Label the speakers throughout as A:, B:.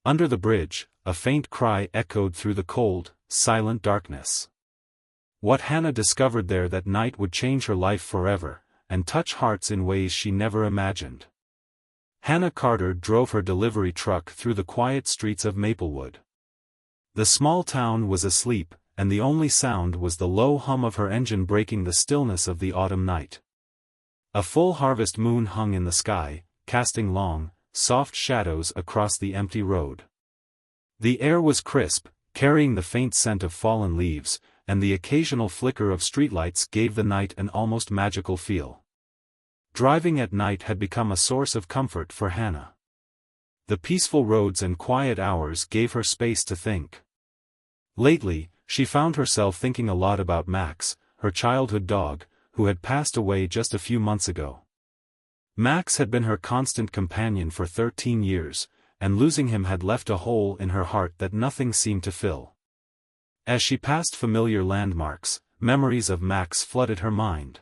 A: Under the bridge, a faint cry echoed through the cold, silent darkness. What Hannah discovered there that night would change her life forever, and touch hearts in ways she never imagined. Hannah Carter drove her delivery truck through the quiet streets of Maplewood. The small town was asleep, and the only sound was the low hum of her engine breaking the stillness of the autumn night. A full harvest moon hung in the sky, casting long, soft shadows across the empty road. The air was crisp, carrying the faint scent of fallen leaves, and the occasional flicker of streetlights gave the night an almost magical feel. Driving at night had become a source of comfort for Hannah. The peaceful roads and quiet hours gave her space to think. Lately, she found herself thinking a lot about Max, her childhood dog, who had passed away just a few months ago. Max had been her constant companion for 13 years, and losing him had left a hole in her heart that nothing seemed to fill. As she passed familiar landmarks, memories of Max flooded her mind.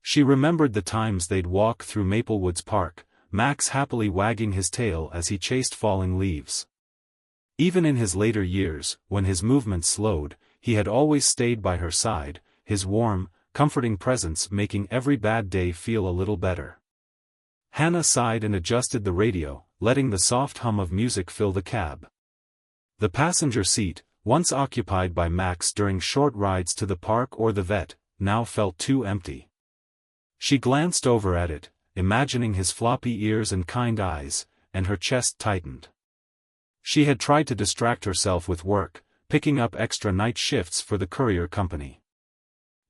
A: She remembered the times they'd walk through Maplewoods Park, Max happily wagging his tail as he chased falling leaves. Even in his later years, when his movements slowed, he had always stayed by her side, his warm, comforting presence making every bad day feel a little better. Hannah sighed and adjusted the radio, letting the soft hum of music fill the cab. The passenger seat, once occupied by Max during short rides to the park or the vet, now felt too empty. She glanced over at it, imagining his floppy ears and kind eyes, and her chest tightened. She had tried to distract herself with work, picking up extra night shifts for the courier company.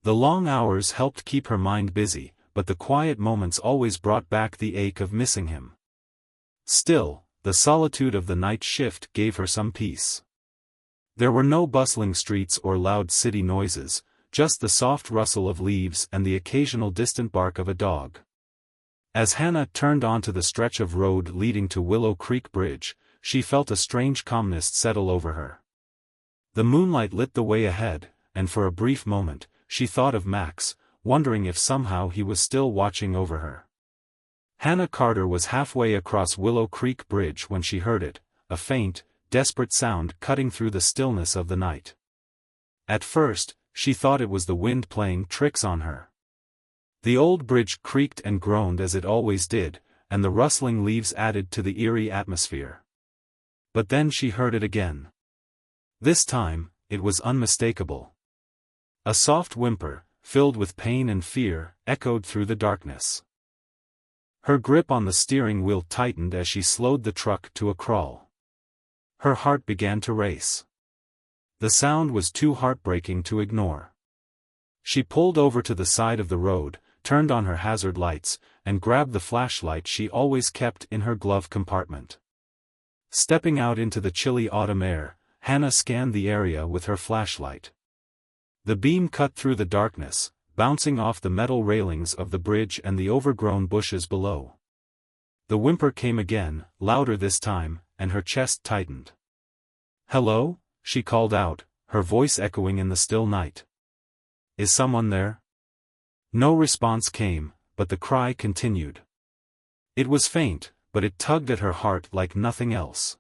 A: The long hours helped keep her mind busy, but the quiet moments always brought back the ache of missing him. Still, the solitude of the night shift gave her some peace. There were no bustling streets or loud city noises, just the soft rustle of leaves and the occasional distant bark of a dog. As Hannah turned onto the stretch of road leading to Willow Creek Bridge, she felt a strange calmness settle over her. The moonlight lit the way ahead, and for a brief moment, she thought of Max, wondering if somehow he was still watching over her. Hannah Carter was halfway across Willow Creek Bridge when she heard it, a faint, desperate sound cutting through the stillness of the night. At first, she thought it was the wind playing tricks on her. The old bridge creaked and groaned as it always did, and the rustling leaves added to the eerie atmosphere. But then she heard it again. This time, it was unmistakable. A soft whimper, filled with pain and fear, echoed through the darkness. Her grip on the steering wheel tightened as she slowed the truck to a crawl. Her heart began to race. The sound was too heartbreaking to ignore. She pulled over to the side of the road, turned on her hazard lights, and grabbed the flashlight she always kept in her glove compartment. Stepping out into the chilly autumn air, Hannah scanned the area with her flashlight. The beam cut through the darkness, bouncing off the metal railings of the bridge and the overgrown bushes below. The whimper came again, louder this time, and her chest tightened. "Hello?" she called out, her voice echoing in the still night. "Is someone there?" No response came, but the cry continued. It was faint, but it tugged at her heart like nothing else.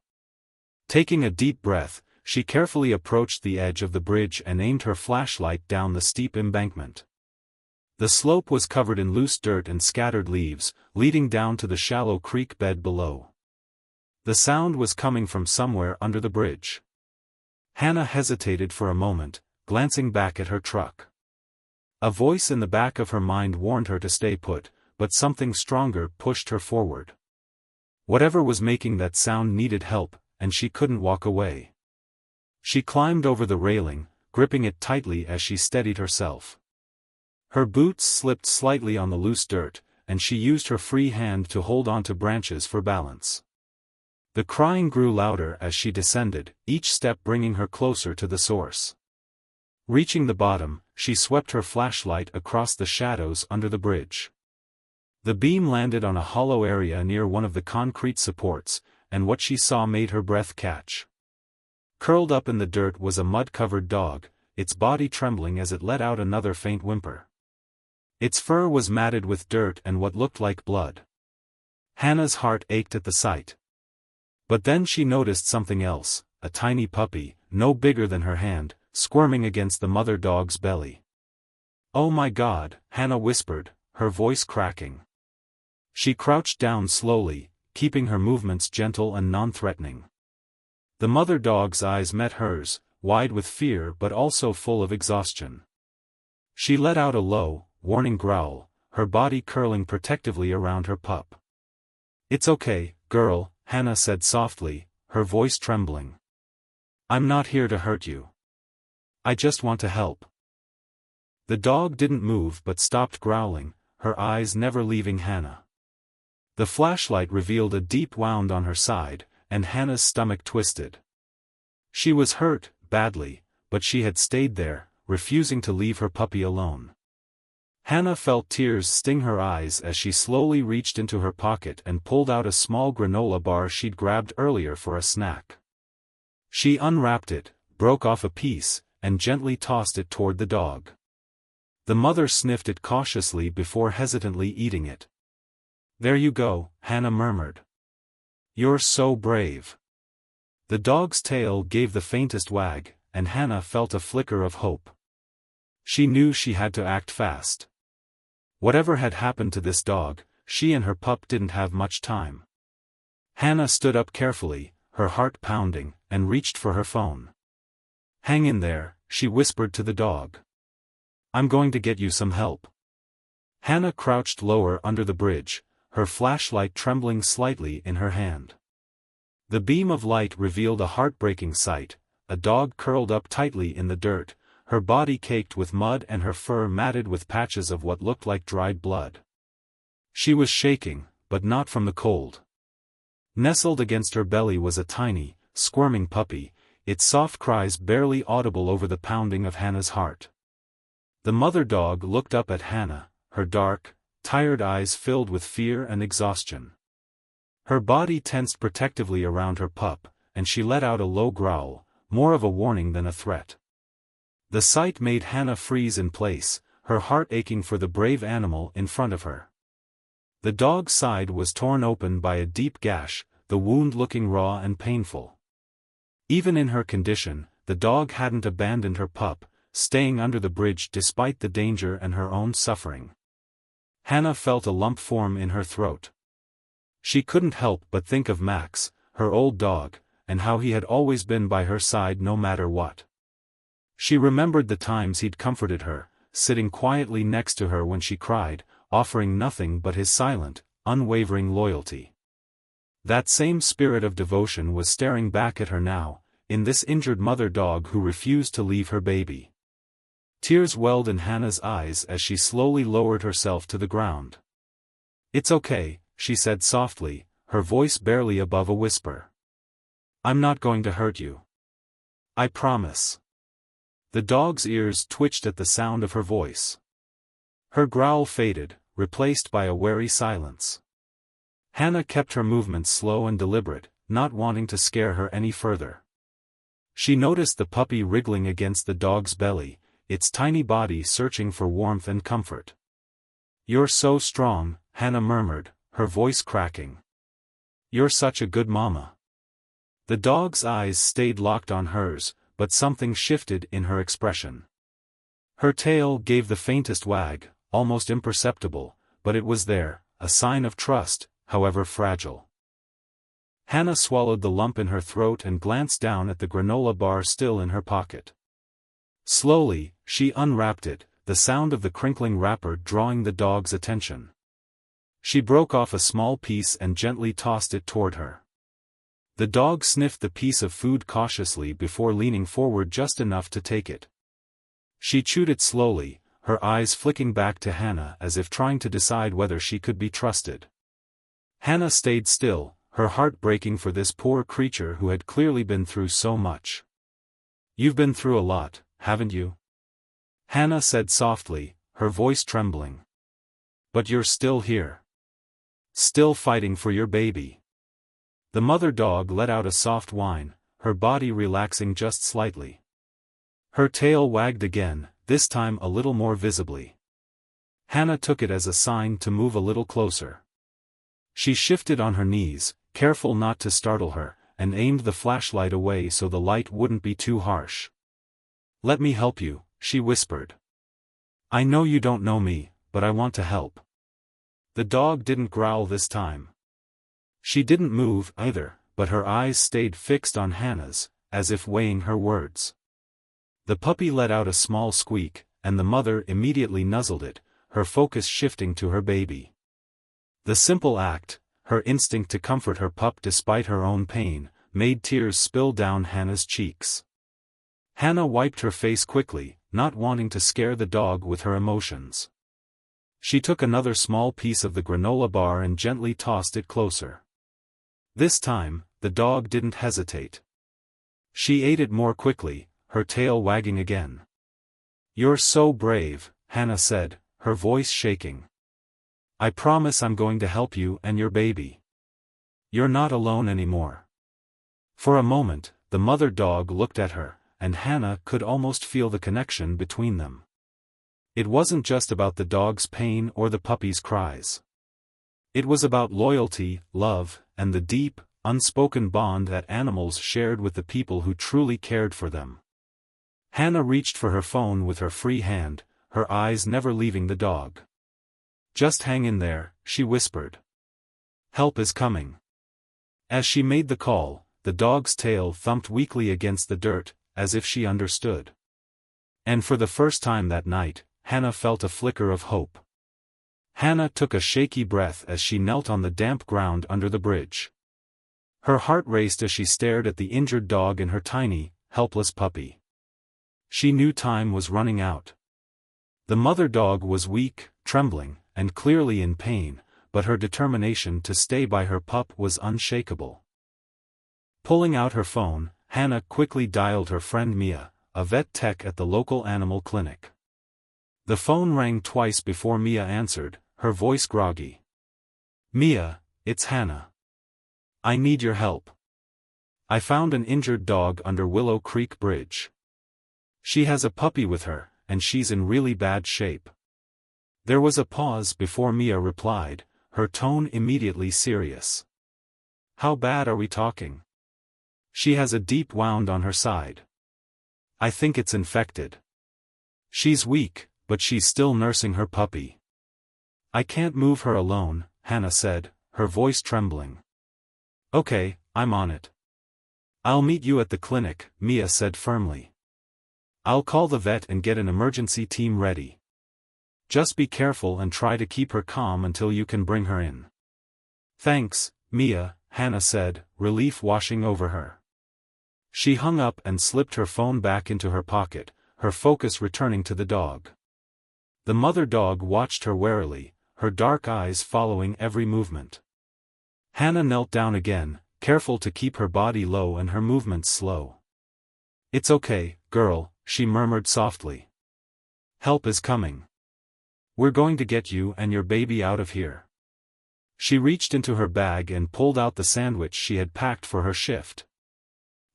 A: Taking a deep breath, she carefully approached the edge of the bridge and aimed her flashlight down the steep embankment. The slope was covered in loose dirt and scattered leaves, leading down to the shallow creek bed below. The sound was coming from somewhere under the bridge. Hannah hesitated for a moment, glancing back at her truck. A voice in the back of her mind warned her to stay put, but something stronger pushed her forward. Whatever was making that sound needed help, and she couldn't walk away. She climbed over the railing, gripping it tightly as she steadied herself. Her boots slipped slightly on the loose dirt, and she used her free hand to hold onto branches for balance. The crying grew louder as she descended, each step bringing her closer to the source. Reaching the bottom, she swept her flashlight across the shadows under the bridge. The beam landed on a hollow area near one of the concrete supports, and what she saw made her breath catch. Curled up in the dirt was a mud-covered dog, its body trembling as it let out another faint whimper. Its fur was matted with dirt and what looked like blood. Hannah's heart ached at the sight. But then she noticed something else, a tiny puppy, no bigger than her hand, squirming against the mother dog's belly. "Oh my God," Hannah whispered, her voice cracking. She crouched down slowly, keeping her movements gentle and non-threatening. The mother dog's eyes met hers, wide with fear but also full of exhaustion. She let out a low, warning growl, her body curling protectively around her pup. "It's okay, girl," Hannah said softly, her voice trembling. "I'm not here to hurt you. I just want to help." The dog didn't move but stopped growling, her eyes never leaving Hannah. The flashlight revealed a deep wound on her side, and Hannah's stomach twisted. She was hurt, badly, but she had stayed there, refusing to leave her puppy alone. Hannah felt tears sting her eyes as she slowly reached into her pocket and pulled out a small granola bar she'd grabbed earlier for a snack. She unwrapped it, broke off a piece, and gently tossed it toward the dog. The mother sniffed it cautiously before hesitantly eating it. "There you go," Hannah murmured. "You're so brave." The dog's tail gave the faintest wag, and Hannah felt a flicker of hope. She knew she had to act fast. Whatever had happened to this dog, she and her pup didn't have much time. Hannah stood up carefully, her heart pounding, and reached for her phone. "Hang in there," she whispered to the dog. "I'm going to get you some help." Hannah crouched lower under the bridge, her flashlight trembling slightly in her hand. The beam of light revealed a heartbreaking sight, a dog curled up tightly in the dirt, her body caked with mud and her fur matted with patches of what looked like dried blood. She was shaking, but not from the cold. Nestled against her belly was a tiny, squirming puppy, its soft cries barely audible over the pounding of Hannah's heart. The mother dog looked up at Hannah, her dark, tired eyes filled with fear and exhaustion. Her body tensed protectively around her pup, and she let out a low growl, more of a warning than a threat. The sight made Hannah freeze in place, her heart aching for the brave animal in front of her. The dog's side was torn open by a deep gash, the wound looking raw and painful. Even in her condition, the dog hadn't abandoned her pup, staying under the bridge despite the danger and her own suffering. Hannah felt a lump form in her throat. She couldn't help but think of Max, her old dog, and how he had always been by her side no matter what. She remembered the times he'd comforted her, sitting quietly next to her when she cried, offering nothing but his silent, unwavering loyalty. That same spirit of devotion was staring back at her now, in this injured mother dog who refused to leave her baby. Tears welled in Hannah's eyes as she slowly lowered herself to the ground. "It's okay," she said softly, her voice barely above a whisper. "I'm not going to hurt you. I promise." The dog's ears twitched at the sound of her voice. Her growl faded, replaced by a wary silence. Hannah kept her movements slow and deliberate, not wanting to scare her any further. She noticed the puppy wriggling against the dog's belly, its tiny body searching for warmth and comfort. "You're so strong," Hannah murmured, her voice cracking. "You're such a good mama." The dog's eyes stayed locked on hers, but something shifted in her expression. Her tail gave the faintest wag, almost imperceptible, but it was there, a sign of trust, however fragile. Hannah swallowed the lump in her throat and glanced down at the granola bar still in her pocket. Slowly, she unwrapped it, the sound of the crinkling wrapper drawing the dog's attention. She broke off a small piece and gently tossed it toward her. The dog sniffed the piece of food cautiously before leaning forward just enough to take it. She chewed it slowly, her eyes flicking back to Hannah as if trying to decide whether she could be trusted. Hannah stayed still, her heart breaking for this poor creature who had clearly been through so much. "You've been through a lot, haven't you?" Hannah said softly, her voice trembling. "But you're still here. Still fighting for your baby." The mother dog let out a soft whine, her body relaxing just slightly. Her tail wagged again, this time a little more visibly. Hannah took it as a sign to move a little closer. She shifted on her knees, careful not to startle her, and aimed the flashlight away so the light wouldn't be too harsh. "Let me help you," she whispered. "I know you don't know me, but I want to help." The dog didn't growl this time. She didn't move either, but her eyes stayed fixed on Hannah's, as if weighing her words. The puppy let out a small squeak, and the mother immediately nuzzled it, her focus shifting to her baby. The simple act, her instinct to comfort her pup despite her own pain, made tears spill down Hannah's cheeks. Hannah wiped her face quickly, not wanting to scare the dog with her emotions. She took another small piece of the granola bar and gently tossed it closer. This time, the dog didn't hesitate. She ate it more quickly, her tail wagging again. "You're so brave," Hannah said, her voice shaking. "I promise I'm going to help you and your baby. You're not alone anymore." For a moment, the mother dog looked at her, and Hannah could almost feel the connection between them. It wasn't just about the dog's pain or the puppy's cries. It was about loyalty, love, and the deep, unspoken bond that animals shared with the people who truly cared for them. Hannah reached for her phone with her free hand, her eyes never leaving the dog. "Just hang in there," she whispered. "Help is coming." As she made the call, the dog's tail thumped weakly against the dirt, as if she understood. And for the first time that night, Hannah felt a flicker of hope. Hannah took a shaky breath as she knelt on the damp ground under the bridge. Her heart raced as she stared at the injured dog and her tiny, helpless puppy. She knew time was running out. The mother dog was weak, trembling, and clearly in pain, but her determination to stay by her pup was unshakable. Pulling out her phone, Hannah quickly dialed her friend Mia, a vet tech at the local animal clinic. The phone rang twice before Mia answered, her voice groggy. "Mia, it's Hannah. I need your help. I found an injured dog under Willow Creek Bridge. She has a puppy with her, and she's in really bad shape." There was a pause before Mia replied, her tone immediately serious. "How bad are we talking?" "She has a deep wound on her side. I think it's infected. She's weak, but she's still nursing her puppy." "I can't move her alone," Hannah said, her voice trembling. "Okay, I'm on it. I'll meet you at the clinic," Mia said firmly. "I'll call the vet and get an emergency team ready. Just be careful and try to keep her calm until you can bring her in." "Thanks, Mia," Hannah said, relief washing over her. She hung up and slipped her phone back into her pocket, her focus returning to the dog. The mother dog watched her warily, her dark eyes following every movement. Hannah knelt down again, careful to keep her body low and her movements slow. "It's okay, girl," she murmured softly. "Help is coming. We're going to get you and your baby out of here." She reached into her bag and pulled out the sandwich she had packed for her shift.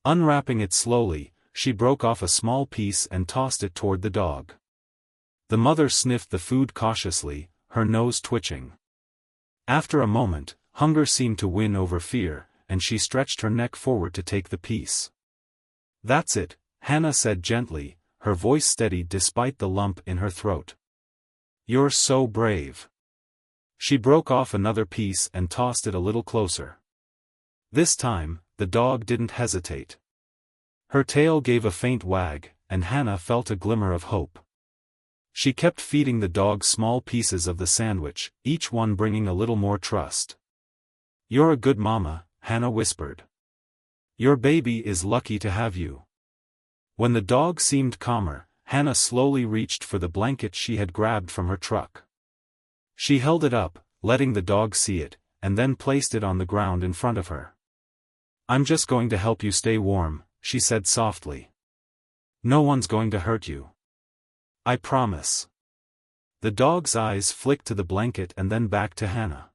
A: Unwrapping it slowly, she broke off a small piece and tossed it toward the dog. The mother sniffed the food cautiously, her nose twitching. After a moment, hunger seemed to win over fear, and she stretched her neck forward to take the piece. "That's it," Hannah said gently, her voice steady despite the lump in her throat. "You're so brave." She broke off another piece and tossed it a little closer. This time, the dog didn't hesitate. Her tail gave a faint wag, and Hannah felt a glimmer of hope. She kept feeding the dog small pieces of the sandwich, each one bringing a little more trust. "You're a good mama," Hannah whispered. "Your baby is lucky to have you." When the dog seemed calmer, Hannah slowly reached for the blanket she had grabbed from her truck. She held it up, letting the dog see it, and then placed it on the ground in front of her. "I'm just going to help you stay warm," she said softly. "No one's going to hurt you. I promise." The dog's eyes flicked to the blanket and then back to Hannah.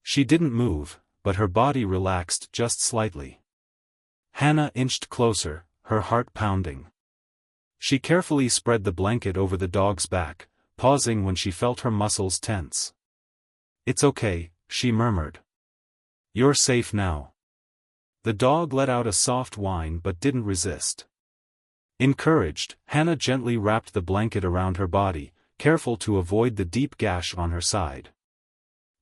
A: She didn't move, but her body relaxed just slightly. Hannah inched closer, her heart pounding. She carefully spread the blanket over the dog's back, pausing when she felt her muscles tense. "It's okay," she murmured. "You're safe now." The dog let out a soft whine but didn't resist. Encouraged, Hannah gently wrapped the blanket around her body, careful to avoid the deep gash on her side.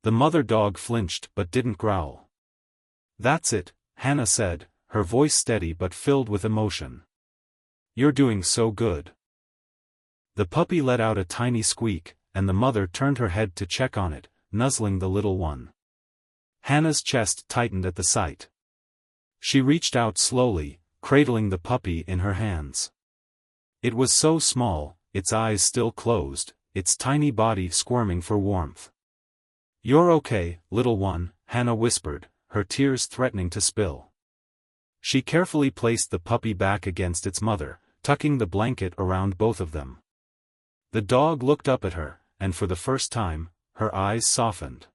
A: The mother dog flinched but didn't growl. "That's it," Hannah said, her voice steady but filled with emotion. "You're doing so good." The puppy let out a tiny squeak, and the mother turned her head to check on it, nuzzling the little one. Hannah's chest tightened at the sight. She reached out slowly, cradling the puppy in her hands. It was so small, its eyes still closed, its tiny body squirming for warmth. "You're okay, little one," Hannah whispered, her tears threatening to spill. She carefully placed the puppy back against its mother, tucking the blanket around both of them. The dog looked up at her, and for the first time, her eyes softened.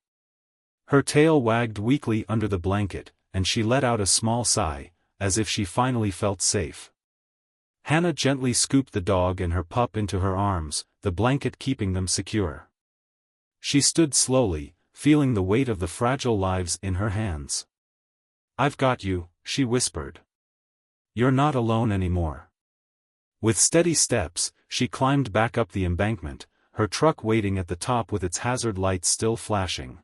A: Her tail wagged weakly under the blanket, and she let out a small sigh, as if she finally felt safe. Hannah gently scooped the dog and her pup into her arms, the blanket keeping them secure. She stood slowly, feeling the weight of the fragile lives in her hands. "I've got you," she whispered. "You're not alone anymore." With steady steps, she climbed back up the embankment, her truck waiting at the top with its hazard lights still flashing.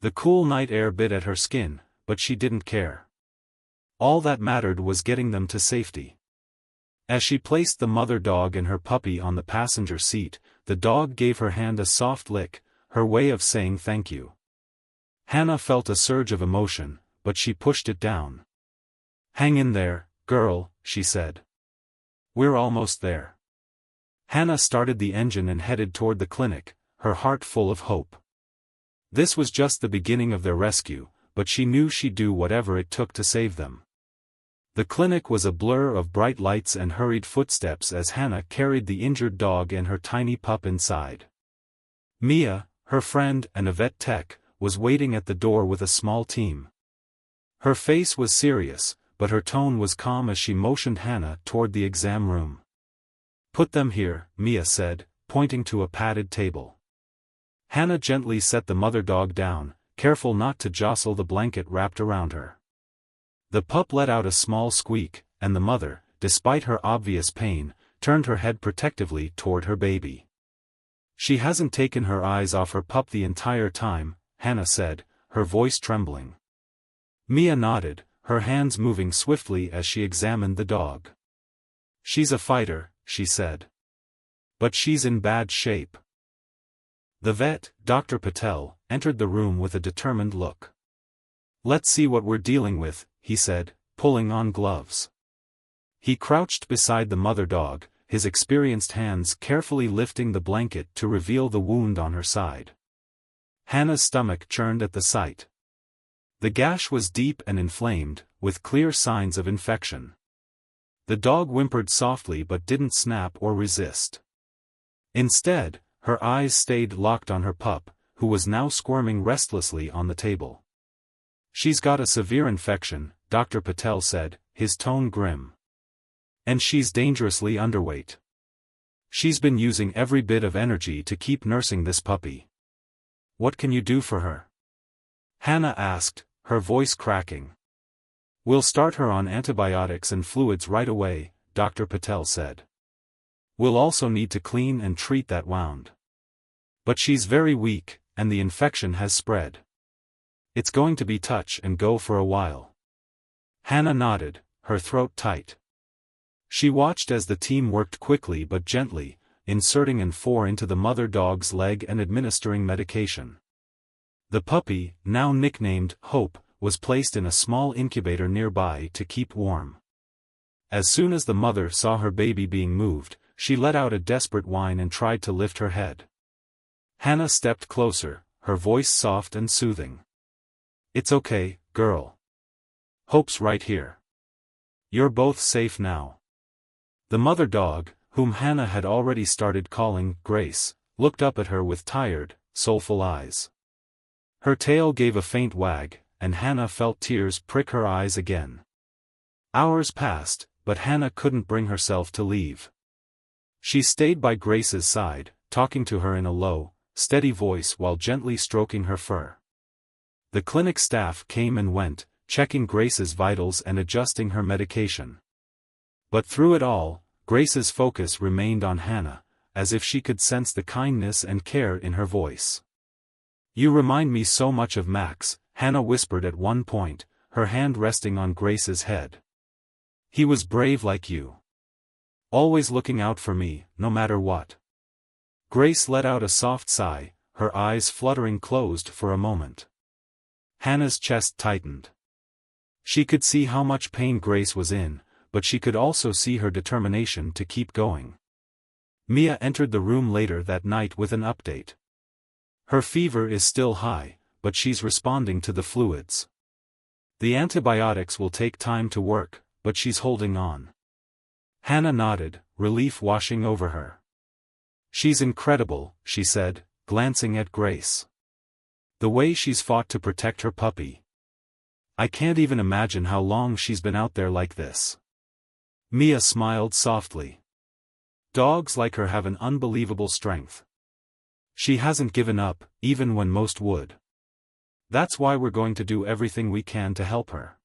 A: The cool night air bit at her skin, but she didn't care. All that mattered was getting them to safety. As she placed the mother dog and her puppy on the passenger seat, the dog gave her hand a soft lick, her way of saying thank you. Hannah felt a surge of emotion, but she pushed it down. "Hang in there, girl," she said. "We're almost there." Hannah started the engine and headed toward the clinic, her heart full of hope. This was just the beginning of their rescue, but she knew she'd do whatever it took to save them. The clinic was a blur of bright lights and hurried footsteps as Hannah carried the injured dog and her tiny pup inside. Mia, her friend and a vet tech, was waiting at the door with a small team. Her face was serious, but her tone was calm as she motioned Hannah toward the exam room. "Put them here," Mia said, pointing to a padded table. Hannah gently set the mother dog down, careful not to jostle the blanket wrapped around her. The pup let out a small squeak, and the mother, despite her obvious pain, turned her head protectively toward her baby. "She hasn't taken her eyes off her pup the entire time," Hannah said, her voice trembling. Mia nodded, her hands moving swiftly as she examined the dog. "She's a fighter," she said. "But she's in bad shape." The vet, Dr. Patel, entered the room with a determined look. "Let's see what we're dealing with," he said, pulling on gloves. He crouched beside the mother dog, his experienced hands carefully lifting the blanket to reveal the wound on her side. Hannah's stomach churned at the sight. The gash was deep and inflamed, with clear signs of infection. The dog whimpered softly but didn't snap or resist. Instead, her eyes stayed locked on her pup, who was now squirming restlessly on the table. "She's got a severe infection," Dr. Patel said, his tone grim. "And she's dangerously underweight. She's been using every bit of energy to keep nursing this puppy. What can you do for her?" Hannah asked, her voice cracking. "We'll start her on antibiotics and fluids right away," Dr. Patel said. "We'll also need to clean and treat that wound. But she's very weak, and the infection has spread. It's going to be touch and go for a while." Hannah nodded, her throat tight. She watched as the team worked quickly but gently, inserting an IV into the mother dog's leg and administering medication. The puppy, now nicknamed Hope, was placed in a small incubator nearby to keep warm. As soon as the mother saw her baby being moved, she let out a desperate whine and tried to lift her head. Hannah stepped closer, her voice soft and soothing. "It's okay, girl. Hope's right here. You're both safe now." The mother dog, whom Hannah had already started calling Grace, looked up at her with tired, soulful eyes. Her tail gave a faint wag, and Hannah felt tears prick her eyes again. Hours passed, but Hannah couldn't bring herself to leave. She stayed by Grace's side, talking to her in a low, steady voice while gently stroking her fur. The clinic staff came and went, checking Grace's vitals and adjusting her medication. But through it all, Grace's focus remained on Hannah, as if she could sense the kindness and care in her voice. "You remind me so much of Max," Hannah whispered at one point, her hand resting on Grace's head. "He was brave like you. Always looking out for me, no matter what." Grace let out a soft sigh, her eyes fluttering closed for a moment. Hannah's chest tightened. She could see how much pain Grace was in, but she could also see her determination to keep going. Mia entered the room later that night with an update. "Her fever is still high, but she's responding to the fluids. The antibiotics will take time to work, but she's holding on." Hannah nodded, relief washing over her. "She's incredible," she said, glancing at Grace. "The way she's fought to protect her puppy. I can't even imagine how long she's been out there like this." Mia smiled softly. "Dogs like her have an unbelievable strength. She hasn't given up, even when most would. That's why we're going to do everything we can to help her."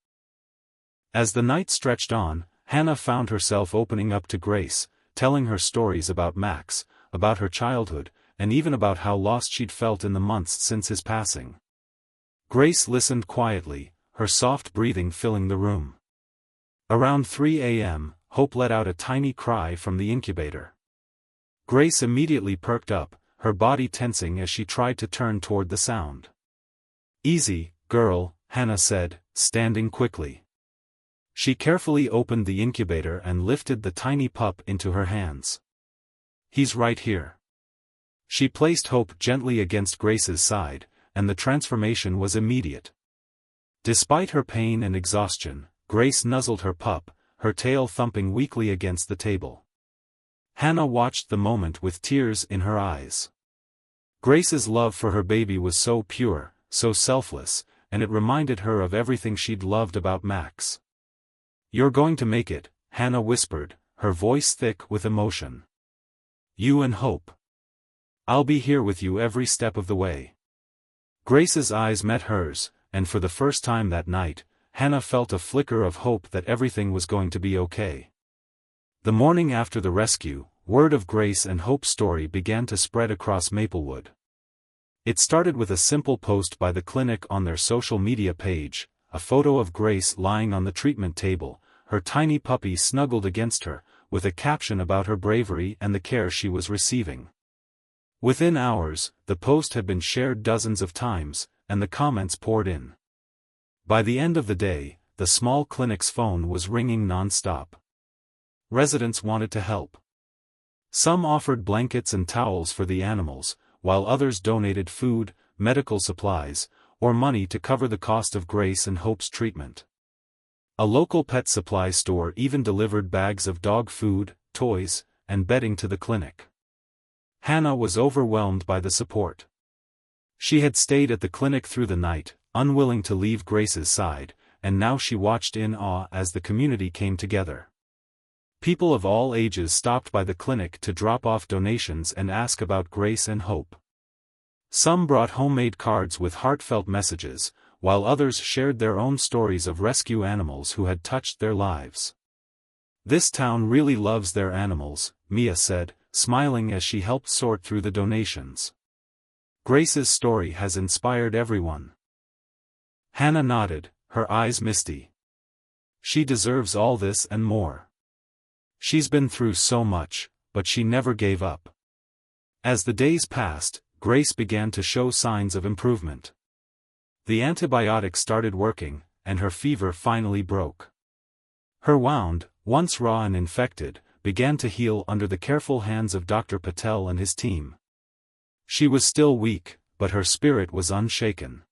A: As the night stretched on, Hannah found herself opening up to Grace, telling her stories about Max, about her childhood, and even about how lost she'd felt in the months since his passing. Grace listened quietly, her soft breathing filling the room. Around 3 a.m., Hope let out a tiny cry from the incubator. Grace immediately perked up, her body tensing as she tried to turn toward the sound. "Easy, girl," Hannah said, standing quickly. She carefully opened the incubator and lifted the tiny pup into her hands. "He's right here." She placed Hope gently against Grace's side, and the transformation was immediate. Despite her pain and exhaustion, Grace nuzzled her pup, her tail thumping weakly against the table. Hannah watched the moment with tears in her eyes. Grace's love for her baby was so pure, so selfless, and it reminded her of everything she'd loved about Max. "You're going to make it," Hannah whispered, her voice thick with emotion. "You and Hope. I'll be here with you every step of the way." Grace's eyes met hers, and for the first time that night, Hannah felt a flicker of hope that everything was going to be okay. The morning after the rescue, word of Grace and Hope's story began to spread across Maplewood. It started with a simple post by the clinic on their social media page, a photo of Grace lying on the treatment table, her tiny puppy snuggled against her, with a caption about her bravery and the care she was receiving. Within hours, the post had been shared dozens of times, and the comments poured in. By the end of the day, the small clinic's phone was ringing non-stop. Residents wanted to help. Some offered blankets and towels for the animals, while others donated food, medical supplies, or money to cover the cost of Grace and Hope's treatment. A local pet supply store even delivered bags of dog food, toys, and bedding to the clinic. Hannah was overwhelmed by the support. She had stayed at the clinic through the night, unwilling to leave Grace's side, and now she watched in awe as the community came together. People of all ages stopped by the clinic to drop off donations and ask about Grace and Hope. Some brought homemade cards with heartfelt messages, while others shared their own stories of rescue animals who had touched their lives. "This town really loves their animals," Mia said, smiling as she helped sort through the donations. "Grace's story has inspired everyone." Hannah nodded, her eyes misty. "She deserves all this and more. She's been through so much, but she never gave up." As the days passed, Grace began to show signs of improvement. The antibiotics started working, and her fever finally broke. Her wound, once raw and infected, began to heal under the careful hands of Dr. Patel and his team. She was still weak, but her spirit was unshaken.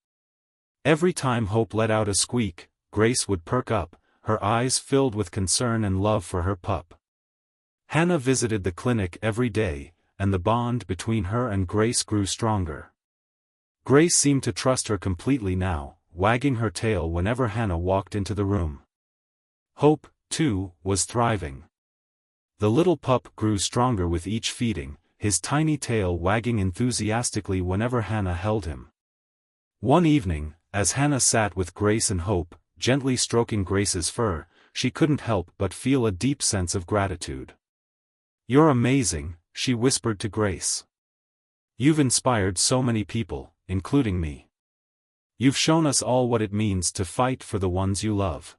A: Every time Hope let out a squeak, Grace would perk up, her eyes filled with concern and love for her pup. Hannah visited the clinic every day, and the bond between her and Grace grew stronger. Grace seemed to trust her completely now, wagging her tail whenever Hannah walked into the room. Hope, too, was thriving. The little pup grew stronger with each feeding, his tiny tail wagging enthusiastically whenever Hannah held him. One evening, as Hannah sat with Grace and Hope, gently stroking Grace's fur, she couldn't help but feel a deep sense of gratitude. "You're amazing," she whispered to Grace. "You've inspired so many people, including me. You've shown us all what it means to fight for the ones you love."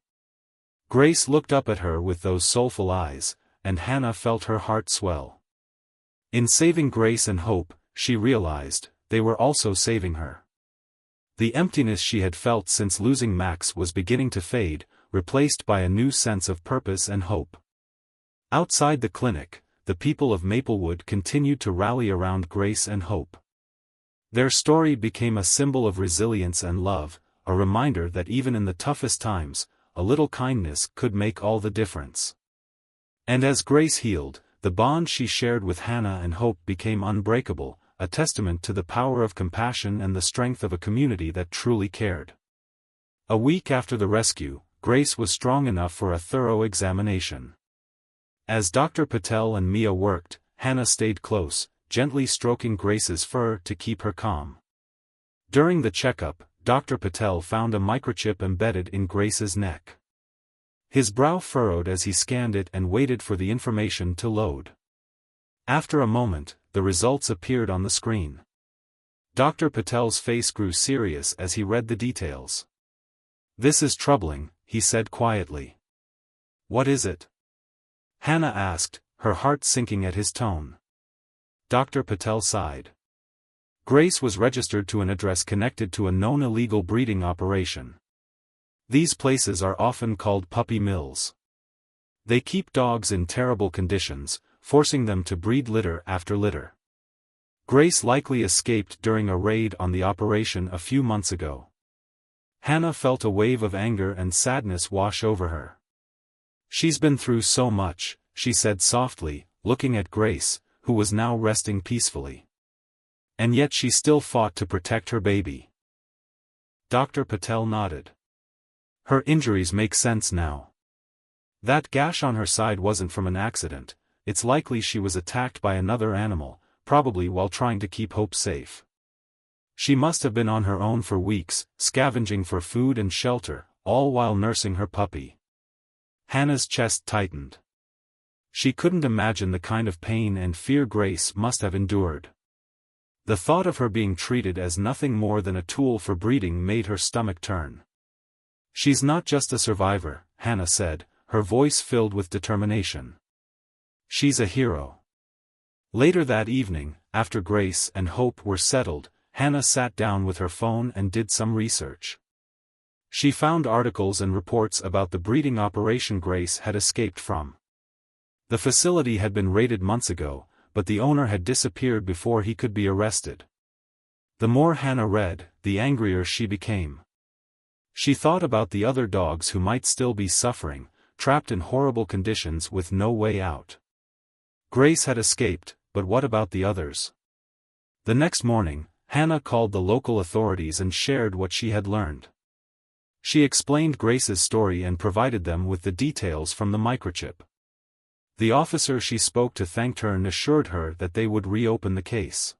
A: Grace looked up at her with those soulful eyes, and Hannah felt her heart swell. In saving Grace and Hope, she realized, they were also saving her. The emptiness she had felt since losing Max was beginning to fade, replaced by a new sense of purpose and hope. Outside the clinic, the people of Maplewood continued to rally around Grace and Hope. Their story became a symbol of resilience and love, a reminder that even in the toughest times, a little kindness could make all the difference. And as Grace healed, the bond she shared with Hannah and Hope became unbreakable, a testament to the power of compassion and the strength of a community that truly cared. A week after the rescue, Grace was strong enough for a thorough examination. As Dr. Patel and Mia worked, Hannah stayed close, gently stroking Grace's fur to keep her calm. During the checkup, Dr. Patel found a microchip embedded in Grace's neck. His brow furrowed as he scanned it and waited for the information to load. After a moment, the results appeared on the screen. Dr. Patel's face grew serious as he read the details. "This is troubling," he said quietly. "What is it?" Hannah asked, her heart sinking at his tone. Dr. Patel sighed. Grace was registered to an address connected to a known illegal breeding operation. These places are often called puppy mills. They keep dogs in terrible conditions, forcing them to breed litter after litter. Grace likely escaped during a raid on the operation a few months ago. Hannah felt a wave of anger and sadness wash over her. "She's been through so much," she said softly, looking at Grace, who was now resting peacefully. "And yet she still fought to protect her baby." Dr. Patel nodded. "Her injuries make sense now. That gash on her side wasn't from an accident. It's likely she was attacked by another animal, probably while trying to keep Hope safe. She must have been on her own for weeks, scavenging for food and shelter, all while nursing her puppy." Hannah's chest tightened. She couldn't imagine the kind of pain and fear Grace must have endured. The thought of her being treated as nothing more than a tool for breeding made her stomach turn. "She's not just a survivor," Hannah said, her voice filled with determination. "She's a hero." Later that evening, after Grace and Hope were settled, Hannah sat down with her phone and did some research. She found articles and reports about the breeding operation Grace had escaped from. The facility had been raided months ago, but the owner had disappeared before he could be arrested. The more Hannah read, the angrier she became. She thought about the other dogs who might still be suffering, trapped in horrible conditions with no way out. Grace had escaped, but what about the others? The next morning, Hannah called the local authorities and shared what she had learned. She explained Grace's story and provided them with the details from the microchip. The officer she spoke to thanked her and assured her that they would reopen the case.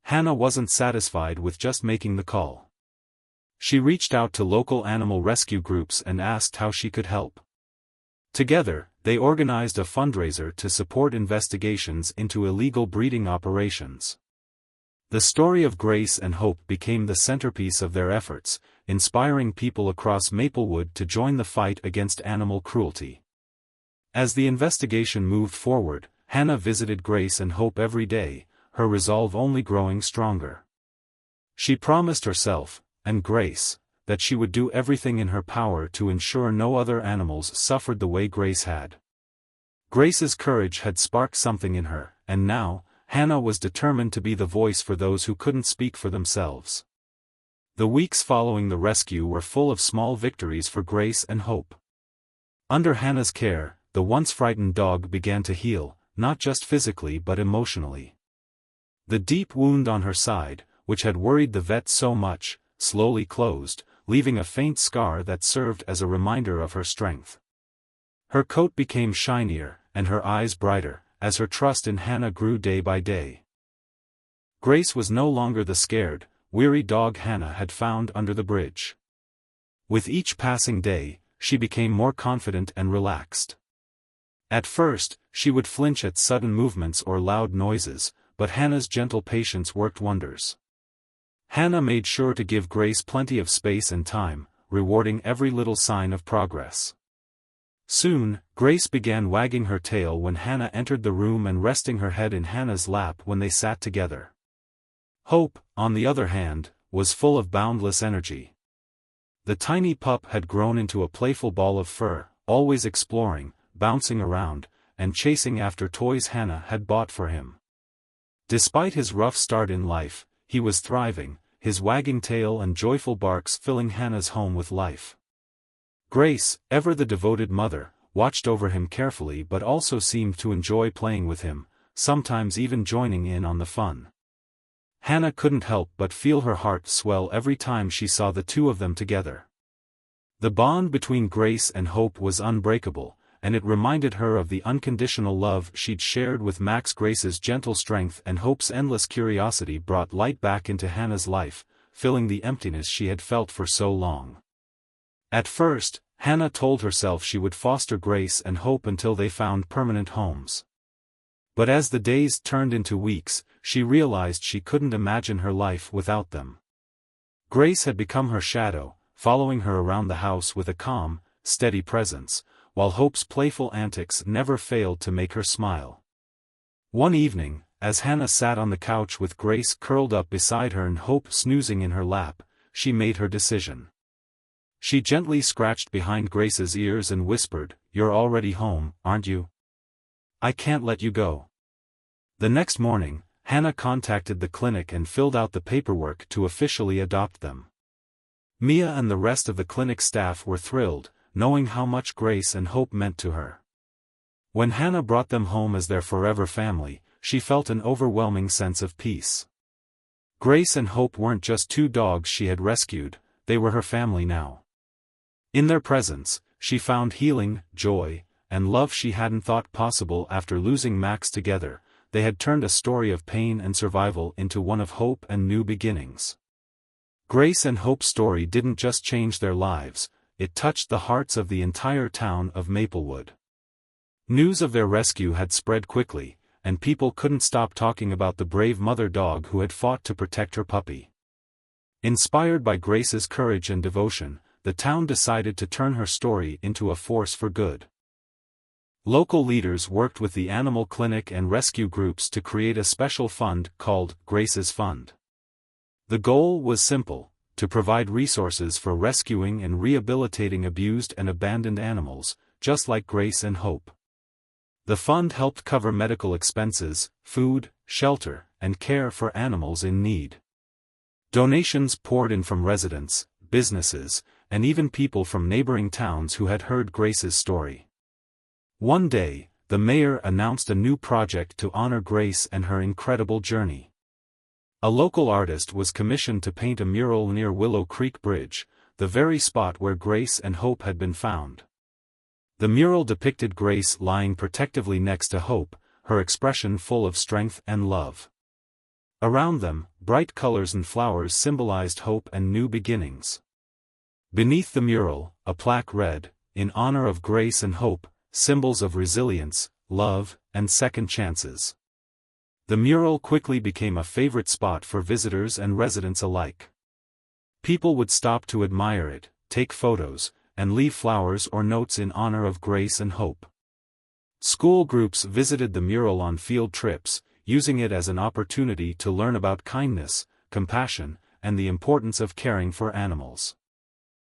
A: Hannah wasn't satisfied with just making the call. She reached out to local animal rescue groups and asked how she could help. Together, they organized a fundraiser to support investigations into illegal breeding operations. The story of Grace and Hope became the centerpiece of their efforts, inspiring people across Maplewood to join the fight against animal cruelty. As the investigation moved forward, Hannah visited Grace and Hope every day, her resolve only growing stronger. She promised herself, and Grace, that she would do everything in her power to ensure no other animals suffered the way Grace had. Grace's courage had sparked something in her, and now, Hannah was determined to be the voice for those who couldn't speak for themselves. The weeks following the rescue were full of small victories for Grace and Hope. Under Hannah's care, the once frightened dog began to heal, not just physically but emotionally. The deep wound on her side, which had worried the vet so much, slowly closed, leaving a faint scar that served as a reminder of her strength. Her coat became shinier, and her eyes brighter, as her trust in Hannah grew day by day. Grace was no longer the scared, weary dog Hannah had found under the bridge. With each passing day, she became more confident and relaxed. At first, she would flinch at sudden movements or loud noises, but Hannah's gentle patience worked wonders. Hannah made sure to give Grace plenty of space and time, rewarding every little sign of progress. Soon, Grace began wagging her tail when Hannah entered the room and resting her head in Hannah's lap when they sat together. Hope, on the other hand, was full of boundless energy. The tiny pup had grown into a playful ball of fur, always exploring, bouncing around, and chasing after toys Hannah had bought for him. Despite his rough start in life, he was thriving, his wagging tail and joyful barks filling Hannah's home with life. Grace, ever the devoted mother, watched over him carefully but also seemed to enjoy playing with him, sometimes even joining in on the fun. Hannah couldn't help but feel her heart swell every time she saw the two of them together. The bond between Grace and Hope was unbreakable, and it reminded her of the unconditional love she'd shared with Max. Grace's gentle strength and Hope's endless curiosity brought light back into Hannah's life, filling the emptiness she had felt for so long. At first, Hannah told herself she would foster Grace and Hope until they found permanent homes. But as the days turned into weeks, she realized she couldn't imagine her life without them. Grace had become her shadow, following her around the house with a calm, steady presence, while Hope's playful antics never failed to make her smile. One evening, as Hannah sat on the couch with Grace curled up beside her and Hope snoozing in her lap, she made her decision. She gently scratched behind Grace's ears and whispered, "You're already home, aren't you? I can't let you go." The next morning, Hannah contacted the clinic and filled out the paperwork to officially adopt them. Mia and the rest of the clinic staff were thrilled, knowing how much Grace and Hope meant to her. When Hannah brought them home as their forever family, she felt an overwhelming sense of peace. Grace and Hope weren't just two dogs she had rescued, they were her family now. In their presence, she found healing, joy, and love she hadn't thought possible after losing Max. Together, they had turned a story of pain and survival into one of hope and new beginnings. Grace and Hope's story didn't just change their lives, it touched the hearts of the entire town of Maplewood. News of their rescue had spread quickly, and people couldn't stop talking about the brave mother dog who had fought to protect her puppy. Inspired by Grace's courage and devotion, the town decided to turn her story into a force for good. Local leaders worked with the animal clinic and rescue groups to create a special fund called Grace's Fund. The goal was simple: to provide resources for rescuing and rehabilitating abused and abandoned animals, just like Grace and Hope. The fund helped cover medical expenses, food, shelter, and care for animals in need. Donations poured in from residents, businesses, and even people from neighboring towns who had heard Grace's story. One day, the mayor announced a new project to honor Grace and her incredible journey. A local artist was commissioned to paint a mural near Willow Creek Bridge, the very spot where Grace and Hope had been found. The mural depicted Grace lying protectively next to Hope, her expression full of strength and love. Around them, bright colors and flowers symbolized hope and new beginnings. Beneath the mural, a plaque read, "In honor of Grace and Hope, symbols of resilience, love, and second chances." The mural quickly became a favorite spot for visitors and residents alike. People would stop to admire it, take photos, and leave flowers or notes in honor of Grace and Hope. School groups visited the mural on field trips, using it as an opportunity to learn about kindness, compassion, and the importance of caring for animals.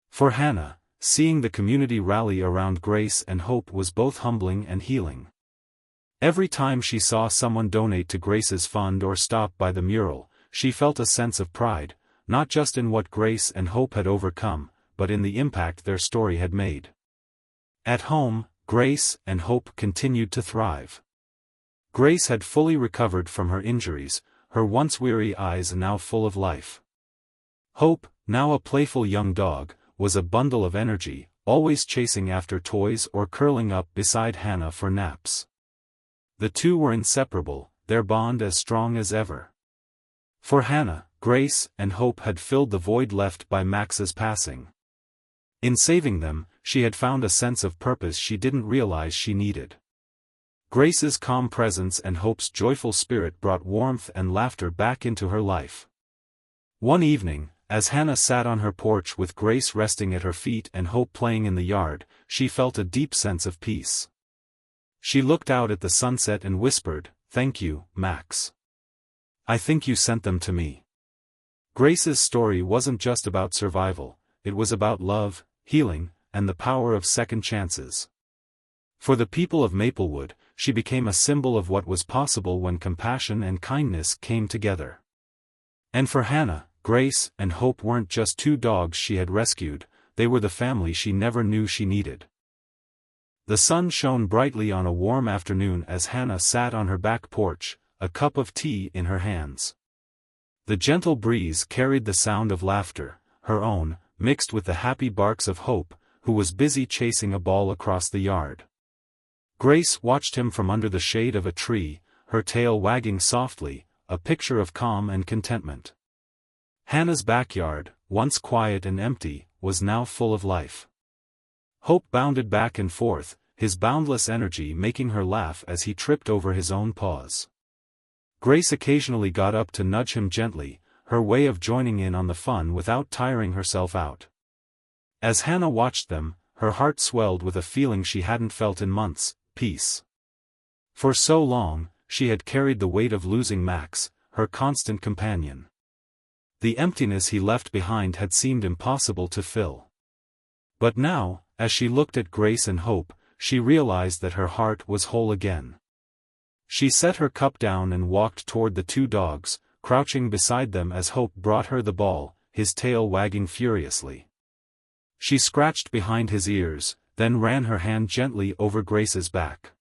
A: For Hannah, seeing the community rally around Grace and Hope was both humbling and healing. Every time she saw someone donate to Grace's fund or stop by the mural, she felt a sense of pride, not just in what Grace and Hope had overcome, but in the impact their story had made. At home, Grace and Hope continued to thrive. Grace had fully recovered from her injuries, her once weary eyes now full of life. Hope, now a playful young dog, was a bundle of energy, always chasing after toys or curling up beside Hannah for naps. The two were inseparable, their bond as strong as ever. For Hannah, Grace and Hope had filled the void left by Max's passing. In saving them, she had found a sense of purpose she didn't realize she needed. Grace's calm presence and Hope's joyful spirit brought warmth and laughter back into her life. One evening, as Hannah sat on her porch with Grace resting at her feet and Hope playing in the yard, she felt a deep sense of peace. She looked out at the sunset and whispered, "Thank you, Max. I think you sent them to me." Grace's story wasn't just about survival, it was about love, healing, and the power of second chances. For the people of Maplewood, she became a symbol of what was possible when compassion and kindness came together. And for Hannah, Grace and Hope weren't just two dogs she had rescued, they were the family she never knew she needed. The sun shone brightly on a warm afternoon as Hannah sat on her back porch, a cup of tea in her hands. The gentle breeze carried the sound of laughter, her own, mixed with the happy barks of Hope, who was busy chasing a ball across the yard. Grace watched him from under the shade of a tree, her tail wagging softly, a picture of calm and contentment. Hannah's backyard, once quiet and empty, was now full of life. Hope bounded back and forth, his boundless energy making her laugh as he tripped over his own paws. Grace occasionally got up to nudge him gently, her way of joining in on the fun without tiring herself out. As Hannah watched them, her heart swelled with a feeling she hadn't felt in months, peace. For so long, she had carried the weight of losing Max, her constant companion. The emptiness he left behind had seemed impossible to fill. But now, as she looked at Grace and Hope, she realized that her heart was whole again. She set her cup down and walked toward the two dogs, crouching beside them as Hope brought her the ball, his tail wagging furiously. She scratched behind his ears, then ran her hand gently over Grace's back.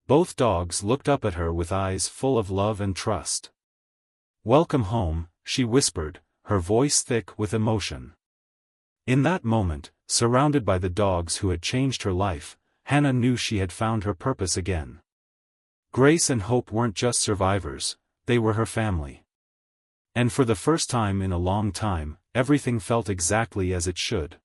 A: Both dogs looked up at her with eyes full of love and trust. "Welcome home," she whispered, her voice thick with emotion. In that moment, surrounded by the dogs who had changed her life, Hannah knew she had found her purpose again. Grace and Hope weren't just survivors, they were her family. And for the first time in a long time, everything felt exactly as it should.